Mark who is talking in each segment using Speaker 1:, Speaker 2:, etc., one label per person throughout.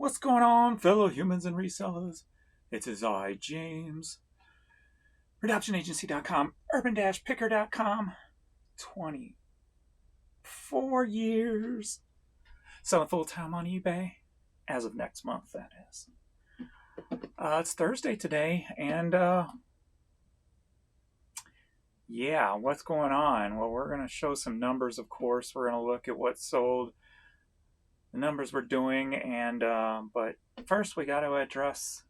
Speaker 1: What's going on, fellow humans and resellers? It is I, James. ReadoptionAgency.com, urban-picker.com. 24 years. Selling full-time on eBay. As of next month, that is. It's Thursday today, and yeah, what's going on? Well, we're going to show some numbers, of course. We're going to look at what sold, the numbers we're doing, and but first we got to address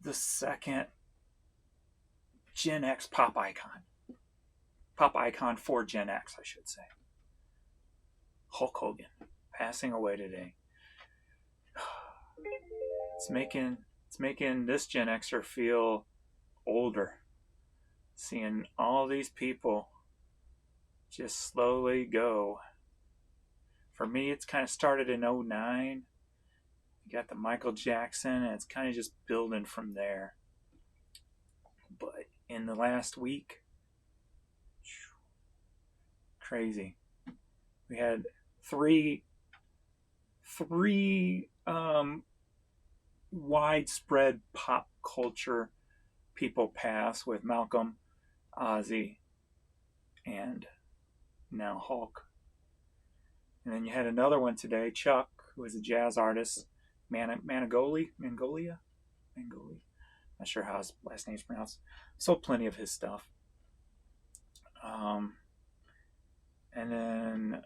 Speaker 1: the second Gen X pop icon. Pop icon for Gen X, I should say. Hulk Hogan, passing away today. It's making this Gen Xer feel older. Seeing all these people just slowly go. For me, it's kind of started in 09. You got the Michael Jackson, and it's kind of just building from there. But in the last week, crazy. We had three widespread pop culture people pass, with Malcolm, Ozzy, and now Hulk. And then you had another one today, Chuck, who is a jazz artist, Mangolia. Not sure how his last name's pronounced. Sold plenty of his stuff. And then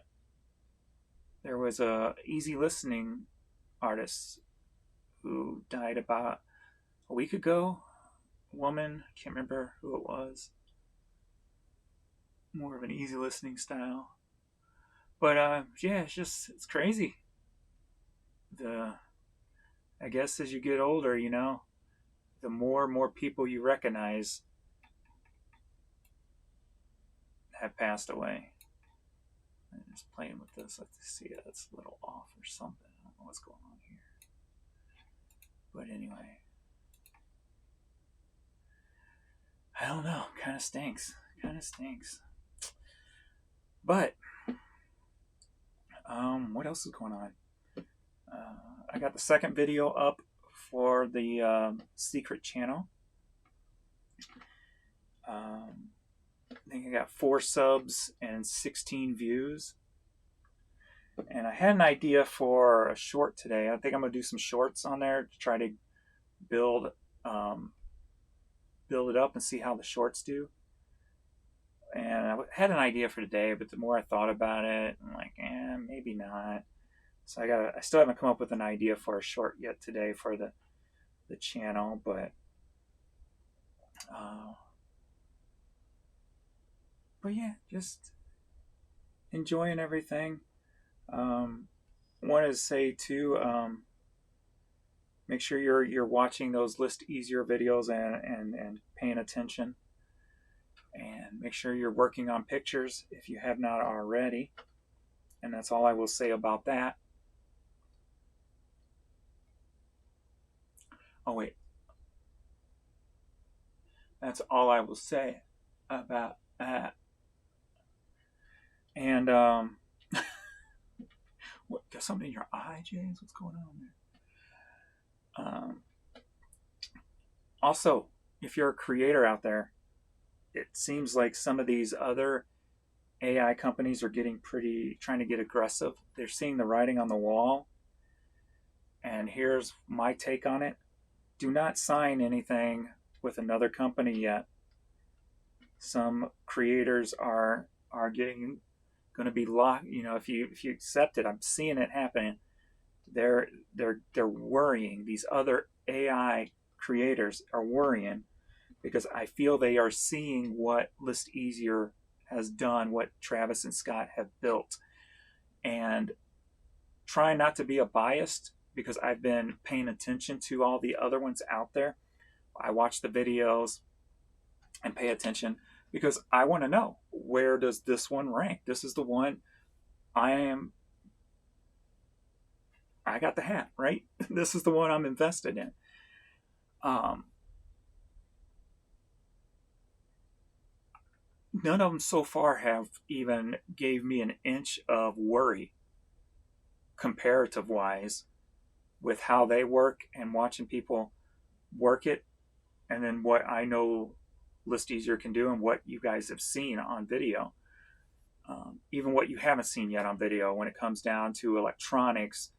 Speaker 1: there was a easy listening artist who died about a week ago. A woman, can't remember who it was. More of an easy listening style. But yeah, it's crazy. I guess as you get older, the more and more people you recognize have passed away. I'm just playing with this. Let's see it. It's a little off or something. I don't know what's going on here. But anyway, I don't know. Kind of stinks. But what else is going on? I got the second video up for the secret channel. I think I got 4 subs and 16 views. And I had an idea for a short today. I think I'm going to do some shorts on there to try to build it up and see how the shorts do. And I had an idea for today, but the more I thought about it, I'm like, maybe not. So I still haven't come up with an idea for a short yet today for the channel, but yeah, just enjoying everything. Want to say too, make sure you're watching those List Easier videos and paying attention, and make sure you're working on pictures if you have not already. And that's all I will say about that. Oh wait, that's all I will say about that. And what, got something in your eye, James? What's going on there? Also, if you're a creator out there, it seems like some of these other AI companies are trying to get aggressive. They're seeing the writing on the wall. And here's my take on it. Do not sign anything with another company yet. Some creators are going to be locked. If you accept it, I'm seeing it happening. They're worrying. These other AI creators are worrying because I feel they are seeing what List Easier has done, what Travis and Scott have built, and trying not to be a biased, because I've been paying attention to all the other ones out there. I watch the videos and pay attention because I want to know, where does this one rank? This is the one I got the hat, right? This is the one I'm invested in. None of them so far have even gave me an inch of worry comparative wise with how they work and watching people work it, and then what I know List Easier can do and what you guys have seen on video. Even what you haven't seen yet on video when it comes down to electronics,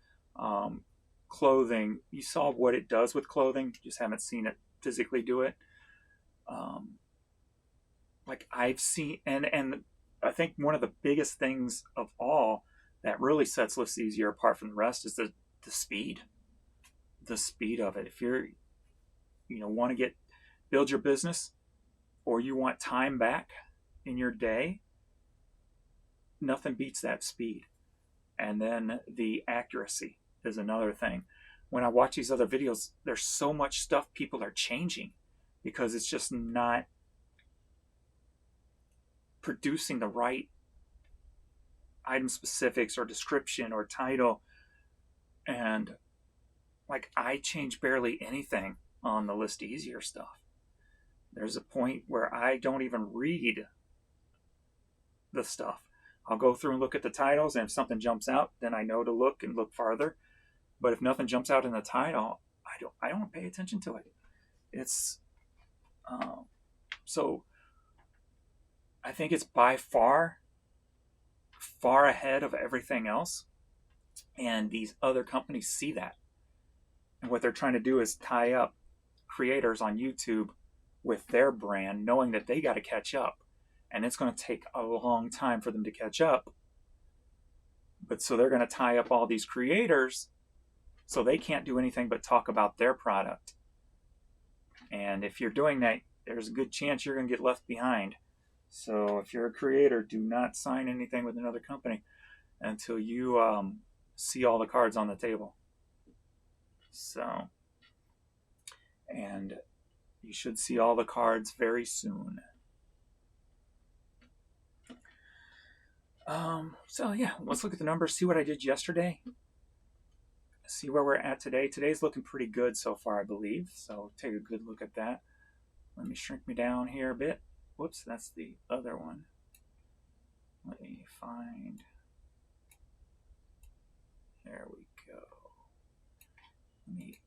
Speaker 1: clothing. You saw what it does with clothing, you just haven't seen it physically do it. Like I've seen, and I think one of the biggest things of all that really sets List Easier apart from the rest is the speed. The speed of it. If you're, want to build your business, or you want time back in your day, nothing beats that speed. And then the accuracy is another thing. When I watch these other videos, there's so much stuff people are changing because it's just not producing the right item specifics or description or title. And like I change barely anything on the List Easier stuff. There's a point where I don't even read the stuff. I'll go through and look at the titles, and if something jumps out, then I know to look and look farther. But if nothing jumps out in the title, I don't pay attention to it. It's so I think it's by far ahead of everything else, and these other companies see that, and what they're trying to do is tie up creators on YouTube with their brand, knowing that they got to catch up, and it's going to take a long time for them to catch up. But so they're going to tie up all these creators so they can't do anything but talk about their product. And if you're doing that, there's a good chance you're going to get left behind. So if you're a creator, do not sign anything with another company until you see all the cards on the table. So, and you should see all the cards very soon. So yeah, let's look at the numbers, see what I did yesterday, see where we're at today. Today's looking pretty good so far, I believe. So take a good look at that. Let me shrink me down here a bit. Whoops, that's the other one. Let me find. There we go. Let me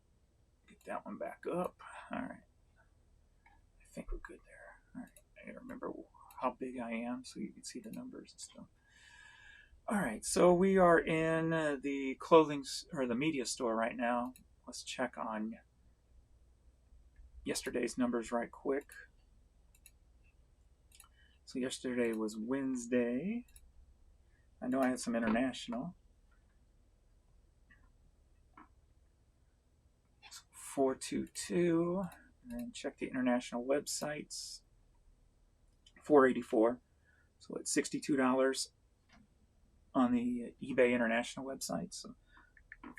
Speaker 1: get that one back up. All right. I think we're good there. All right. I gotta remember how big I am so you can see the numbers and stuff. All right. So we are in the clothing or the media store right now. Let's check on yesterday's numbers right quick. So yesterday was Wednesday. I know I had some international. 422, and then check the international websites. 484, so it's $62 on the eBay international website. So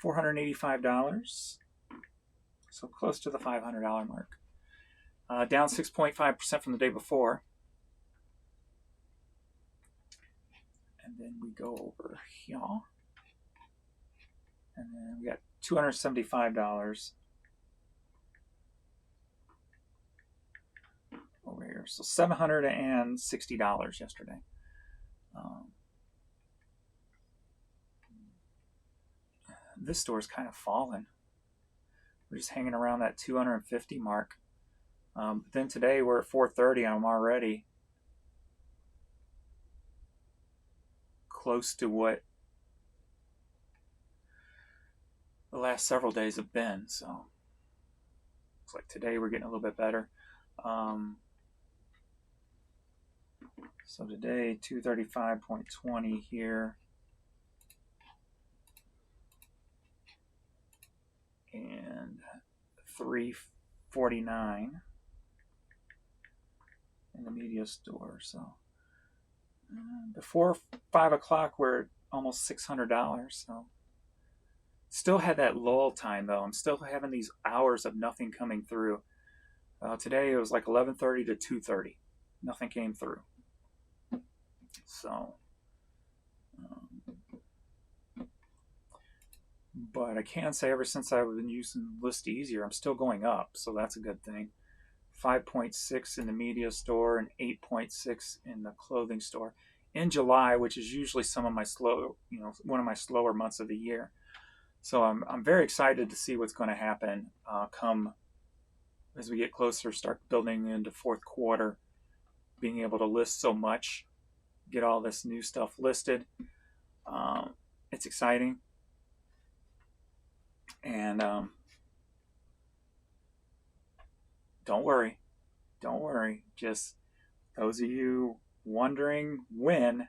Speaker 1: $485, so close to the $500 mark. Down 6.5% from the day before. And then we go over here, and then we got $275 over here. So $760 yesterday. This store's kind of fallen. We're just hanging around that 250 mark. But then today we're at 430, and I'm already close to what the last several days have been. So looks like today we're getting a little bit better. So today 235.20 here, and 349 in the media store. So before 5 o'clock we're almost $600. So still had that lull time though. I'm still having these hours of nothing coming through. Today it was like 11:30 to 2:30. Nothing came through. So, but I can say ever since I've been using List Easier, I'm still going up. So that's a good thing. 5.6 in the media store and 8.6 in the clothing store. In July, which is usually some of my one of my slower months of the year. So I'm very excited to see what's going to happen come as we get closer, start building into fourth quarter, being able to list so much, get all this new stuff listed. It's exciting. And don't worry. Don't worry. Just those of you wondering when,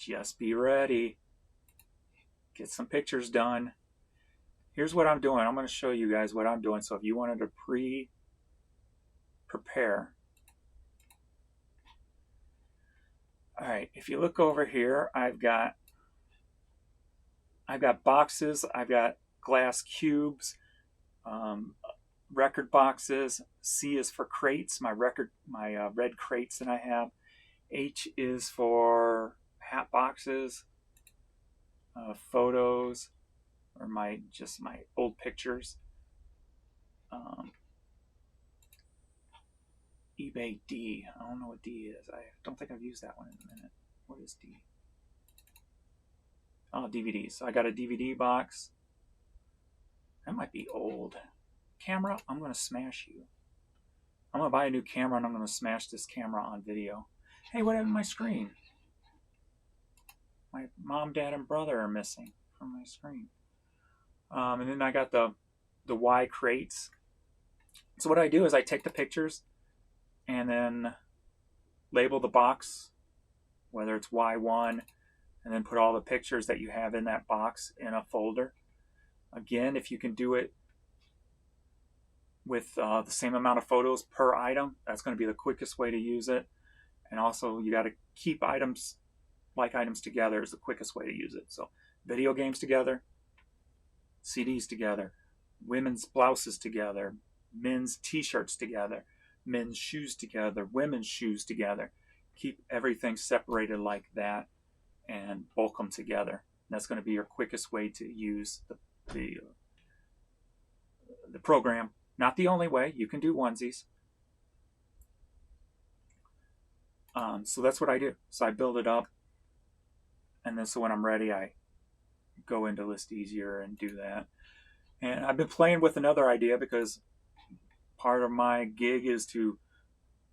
Speaker 1: just be ready. Get some pictures done. Here's what I'm doing. I'm going to show you guys what I'm doing. So if you wanted to prepare. All right, if you look over here, I've got boxes, I've got glass cubes, record boxes. C is for crates, my red crates that I have. H is for hat boxes, photos, or just my old pictures. eBay D. I don't know what D is. I don't think I've used that one in a minute. What is D? Oh, DVDs. So I got a DVD box. That might be old. Camera, I'm going to smash you. I'm going to buy a new camera and I'm going to smash this camera on video. Hey, what happened to my screen? My mom, dad, and brother are missing from my screen. And then I got the Y crates. So what I do is I take the pictures and then label the box, whether it's Y1, and then put all the pictures that you have in that box in a folder. Again, if you can do it with the same amount of photos per item, that's going to be the quickest way to use it. And also, you got to keep items together is the quickest way to use it. So video games together, CDs together, women's blouses together, men's t-shirts together, men's shoes together, women's shoes together. Keep everything separated like that and bulk them together. And that's going to be your quickest way to use the program. Not the only way. You can do onesies. So that's what I do. So I build it up, and then so when I'm ready, I go into List Easier and do that. And I've been playing with another idea because part of my gig is to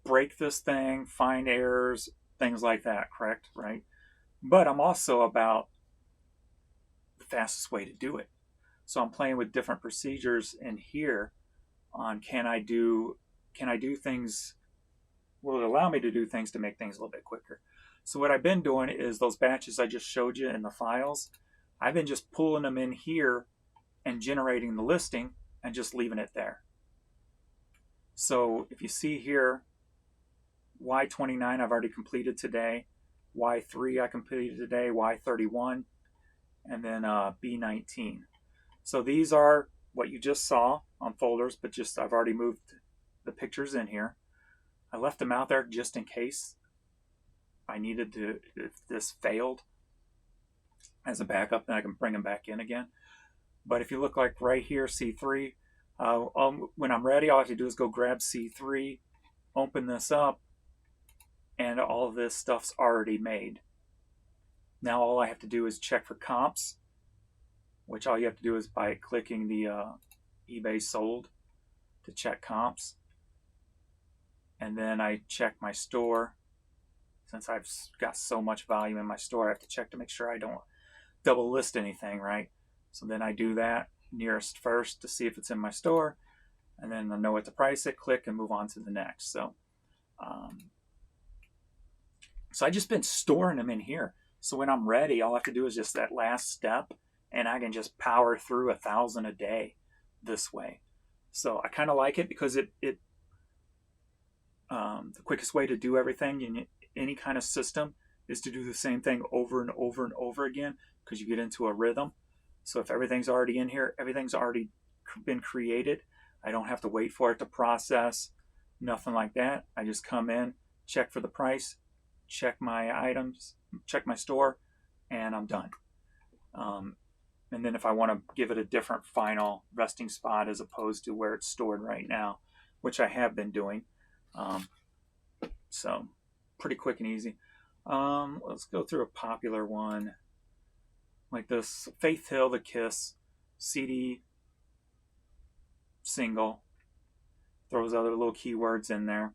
Speaker 1: break this thing, find errors, things like that, correct? Right? But I'm also about the fastest way to do it. So I'm playing with different procedures in here on can I do things, will it allow me to do things to make things a little bit quicker? So what I've been doing is those batches I just showed you in the files, I've been just pulling them in here and generating the listing and just leaving it there. So if you see here, Y29 I've already completed today, Y3 I completed today, Y31, and then B19. So these are what you just saw on folders, but just I've already moved the pictures in here. I left them out there just in case I needed to, if this failed as a backup, then I can bring them back in again. But if you look like right here, C3, when I'm ready, all I have to do is go grab C3, open this up, and all of this stuff's already made. Now all I have to do is check for comps, which all you have to do is by clicking the eBay sold to check comps. And then I check my store. Since I've got so much volume in my store, I have to check to make sure I don't double list anything, right? So then I do that nearest first to see if it's in my store, and then I know what to price it, click, and move on to the next. So I just been storing them in here. So when I'm ready, all I have to do is just that last step, and I can just power through 1,000 a day this way. So I kind of like it because the quickest way to do everything in any kind of system is to do the same thing over and over and over again, because you get into a rhythm. So if everything's already in here, everything's already been created. I don't have to wait for it to process, nothing like that. I just come in, check for the price, check my items, check my store, and I'm done. And then if I want to give it a different final resting spot as opposed to where it's stored right now, which I have been doing. So pretty quick and easy. Let's go through a popular one like this: Faith Hill, The Kiss, CD single. Throws other little keywords in there.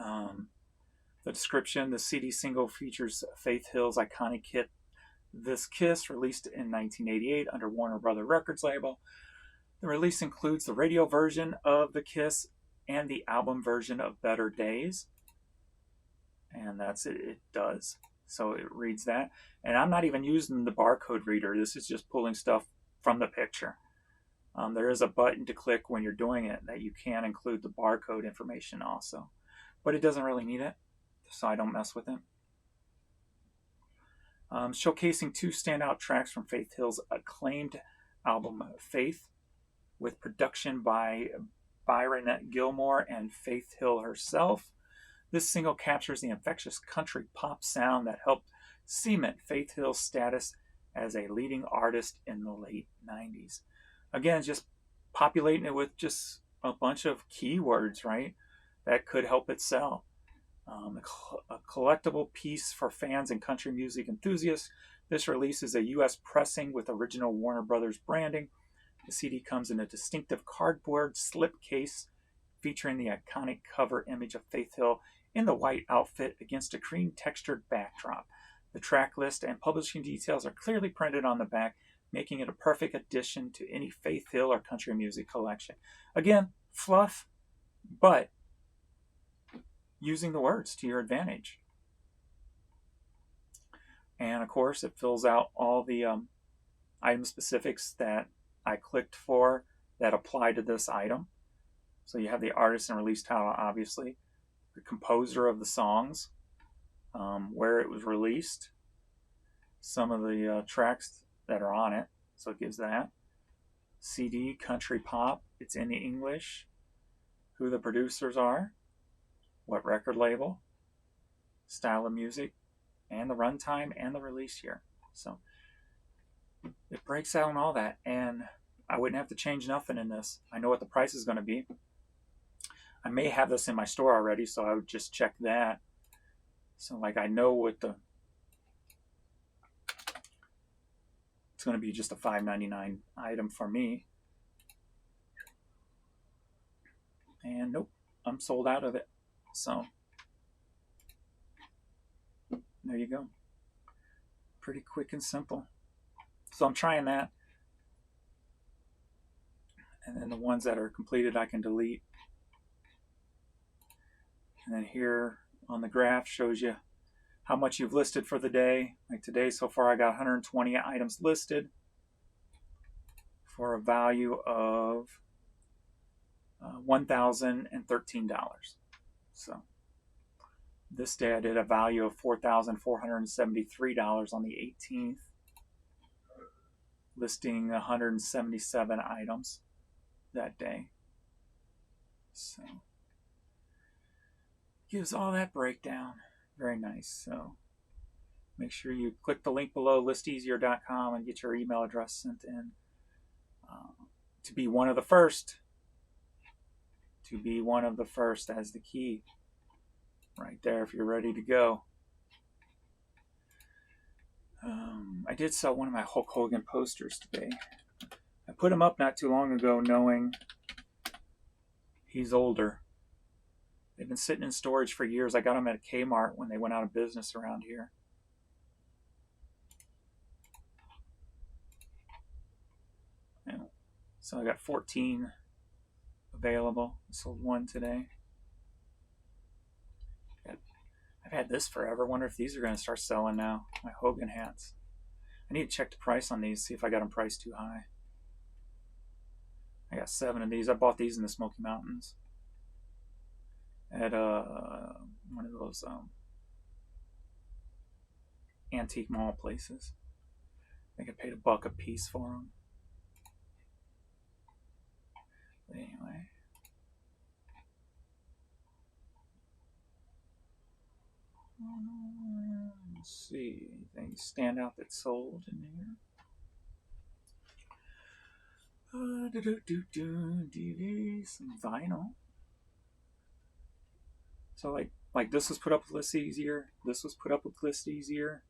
Speaker 1: Um, the description: the CD single features Faith Hill's iconic hit "This Kiss," released in 1988 under Warner Brothers Records label. The release includes the radio version of The Kiss and the album version of Better Days. And that's it. It does. So it reads that. And I'm not even using the barcode reader. This is just pulling stuff from the picture. There is a button to click when you're doing it that you can include the barcode information also. But it doesn't really need it, so I don't mess with it. Showcasing two standout tracks from Faith Hill's acclaimed album Faith, with production by Byron Gilmore and Faith Hill herself. This single captures the infectious country pop sound that helped cement Faith Hill's status as a leading artist in the late 90s. Again, just populating it with just a bunch of keywords, right? That could help it sell. A collectible piece for fans and country music enthusiasts. This release is a U.S. pressing with original Warner Brothers branding. The CD comes in a distinctive cardboard slipcase featuring the iconic cover image of Faith Hill in the white outfit against a cream textured backdrop. The track list and publishing details are clearly printed on the back, making it a perfect addition to any Faith Hill or country music collection. Again, fluff, but using the words to your advantage. And of course, it fills out all the item specifics that I clicked for that apply to this item. So you have the artist and release title, obviously, the composer of the songs, where it was released, some of the tracks that are on it. So it gives that. CD, country pop, it's in English, who the producers are, what record label, style of music, and the runtime and the release year. So it breaks out all that, and I wouldn't have to change nothing in this. I know what the price is going to be. I may have this in my store already, so I would just check that. So like I know what it's going to be, just a $5.99 item for me. And nope, I'm sold out of it. So there you go. Pretty quick and simple. So I'm trying that. And then the ones that are completed I can delete. And then here on the graph shows you how much you've listed for the day. Like today, so far I got 120 items listed for a value of $1,013. So this day I did a value of $4,473 on the 18th, listing 177 items that day. So gives all that breakdown. Very nice. So make sure you click the link below, listeasier.com, and get your email address sent in to be one of the first. To be one of the first as the key. Right there if you're ready to go. I did sell one of my Hulk Hogan posters today. I put him up not too long ago knowing he's older. They've been sitting in storage for years. I got them at Kmart when they went out of business around here. Yeah. So I got 14 available. I sold one today. I've had this forever. Wonder if these are going to start selling now. My Hogan hats. I need to check the price on these, see if I got them priced too high. I got 7 of these. I bought these in the Smoky Mountains at one of those antique mall places. I think I paid $1 a piece for them. But anyway. Let's see, anything stand out that sold in there? DVD, some vinyl. So like Like this was put up with list easier. This was put up with list easier.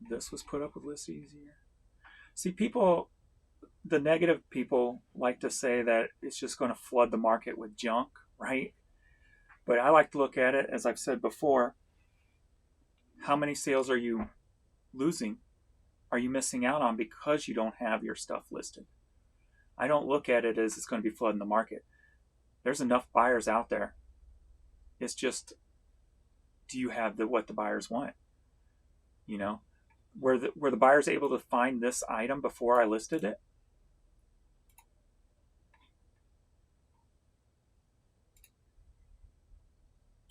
Speaker 1: This was put up with list easier. See, people, the negative people like to say that it's just going to flood the market with junk, right? But I like to look at it, as I've said before, how many sales are you losing? Are you missing out on because you don't have your stuff listed? I don't look at it as it's going to be flooding the market. There's enough buyers out there. It's just, do you have what the buyers want? You know, were the buyers able to find this item before I listed it?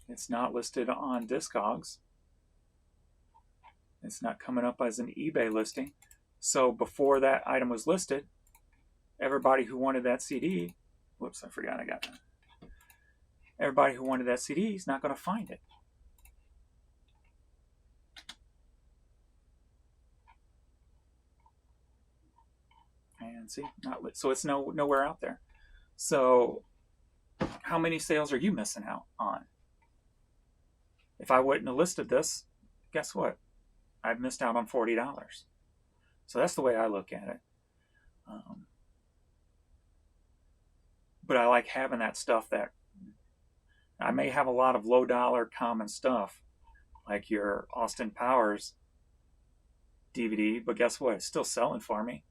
Speaker 1: It's not listed on Discogs. It's not coming up as an eBay listing. So before that item was listed, everybody who wanted that CD, whoops, I forgot I got that. Everybody who wanted that CD is not going to find it. And see, not lit. So it's nowhere out there. So how many sales are you missing out on? If I wouldn't have listed this, guess what? I've missed out on $40. So that's the way I look at it. But I like having that stuff that I may have a lot of low dollar common stuff, like your Austin Powers DVD, but guess what? It's still selling for me.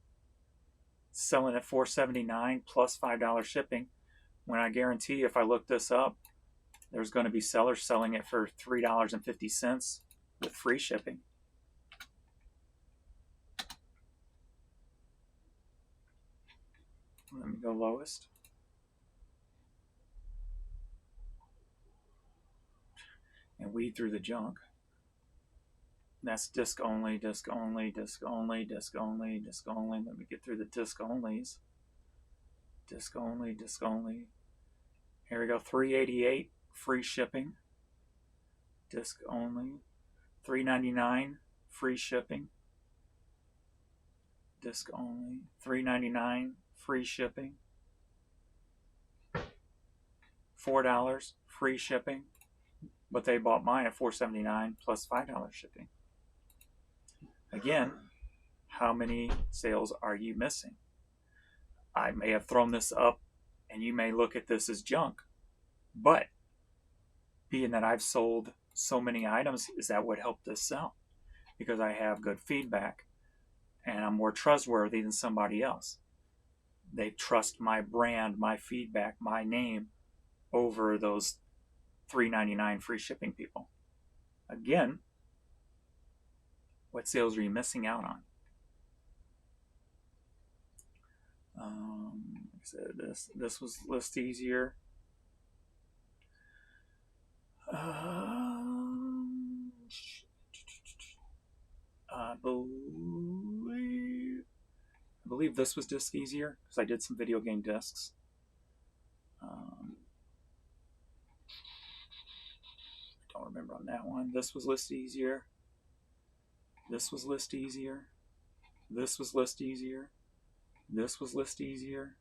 Speaker 1: It's selling at $4.79 plus $5 shipping. When I guarantee if I look this up, there's going to be sellers selling it for $3.50 with free shipping. Let me go lowest. And weed through the junk. That's disc only, disc only, disc only, disc only, disc only. Let me get through the disc onlys. Disc only, disc only. Here we go, $3.88 free shipping. Disc only. $3.99 free shipping. Disc only. $3.99 free shipping. $4 free shipping. But they bought mine at $4.79 plus $5 shipping. Again, how many sales are you missing? I may have thrown this up and you may look at this as junk, but being that I've sold so many items, is that what helped this sell? Because I have good feedback and I'm more trustworthy than somebody else. They trust my brand, my feedback, my name over those $3.99 free shipping people. Again, what sales are you missing out on? Like I said, this was list easier. I believe this was disc easier because I did some video game discs. I don't remember on that one. This was list easier. This was list easier. This was list easier. This was list easier.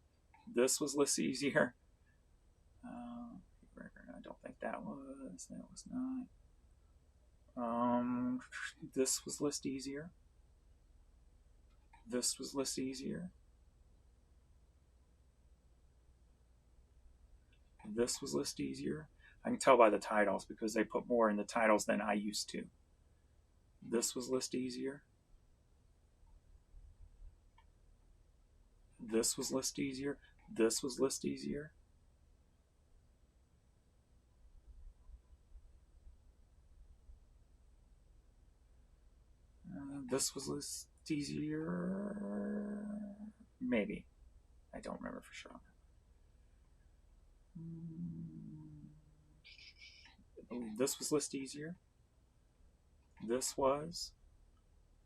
Speaker 1: This was list easier. I don't think that was. That was not. This was list easier. This was list easier. This was list easier. I can tell by the titles because they put more in the titles than I used to. This was list easier. This was list easier. This was list easier. This was list easier. Maybe. I don't remember for sure. This was list easier. This was.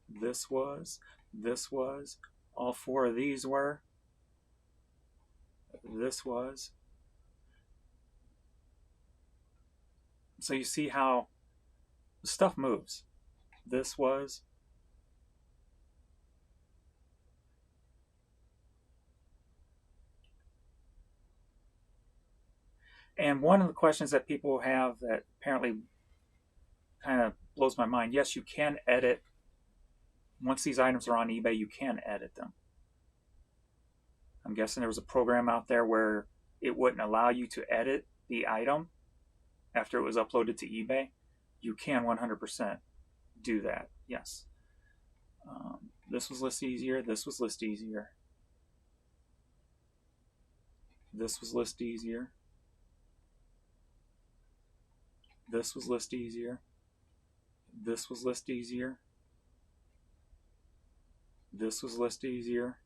Speaker 1: This was. This was. All four of these were. This was. So you see how the stuff moves. This was. And one of the questions that people have that apparently kind of blows my mind, yes, you can edit. Once these items are on eBay, you can edit them. I'm guessing there was a program out there where it wouldn't allow you to edit the item after it was uploaded to eBay. You can 100% do that, yes. This was list easier. This was list easier. This was list easier. This was list easier. This was list easier. This was list easier.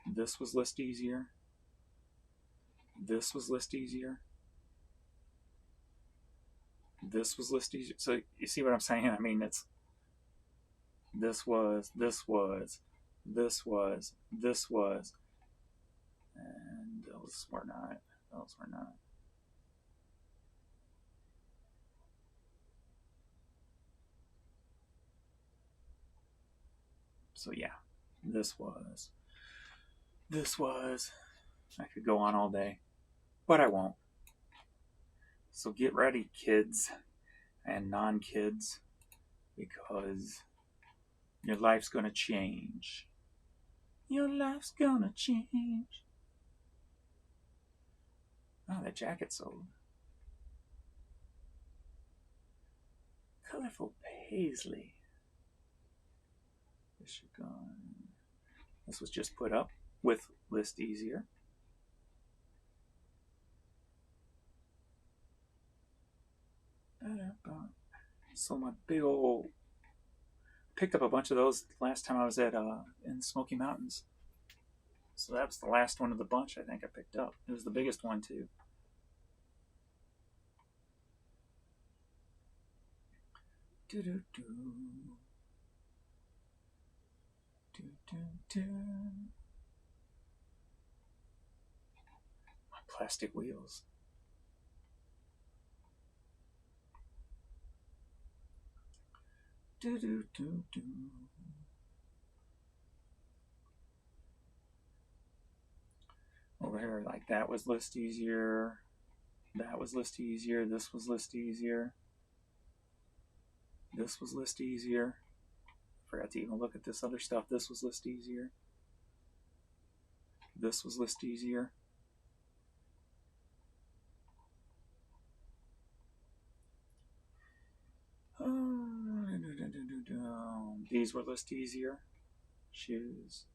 Speaker 1: This was list easier. This was list easier. This was list easier. So you see what I'm saying? I mean, it's this was, this was, this was, this was, and those were not. Those were not. So yeah, this was. I could go on all day, but I won't. So get ready, kids and non-kids, because your life's gonna change. Your life's gonna change. Oh, that jacket sold. Colorful paisley. This was just put up with list easier. So my big old picked up a bunch of those last time I was at in Smoky Mountains. So that was the last one of the bunch I think I picked up. It was the biggest one too. Do do do. Do do do. My plastic wheels. Do do do do. Over here, like that was list easier. That was list easier. This was list easier. This was list easier. Forgot to even look at this other stuff. This was list easier. This was list easier. These were list easier. Shoes.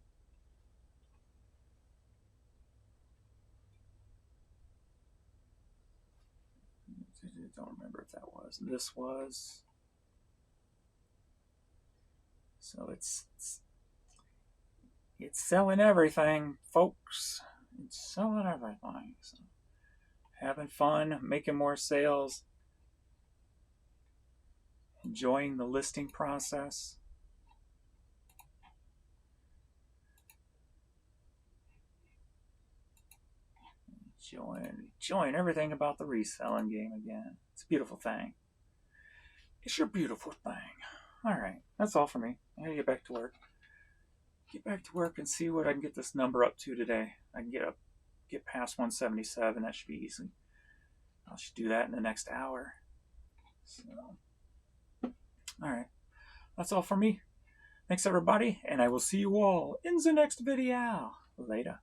Speaker 1: Don't remember if that was. This was. So it's selling everything, folks. It's selling everything. So having fun, making more sales, enjoying the listing process. Enjoying everything about the reselling game again. It's a beautiful thing. It's your beautiful thing. All right, that's all for me. I gotta get back to work. Get back to work and see what I can get this number up to today. I can get past 177. That should be easy. I should do that in the next hour. So, all right, that's all for me. Thanks everybody, and I will see you all in the next video. Later.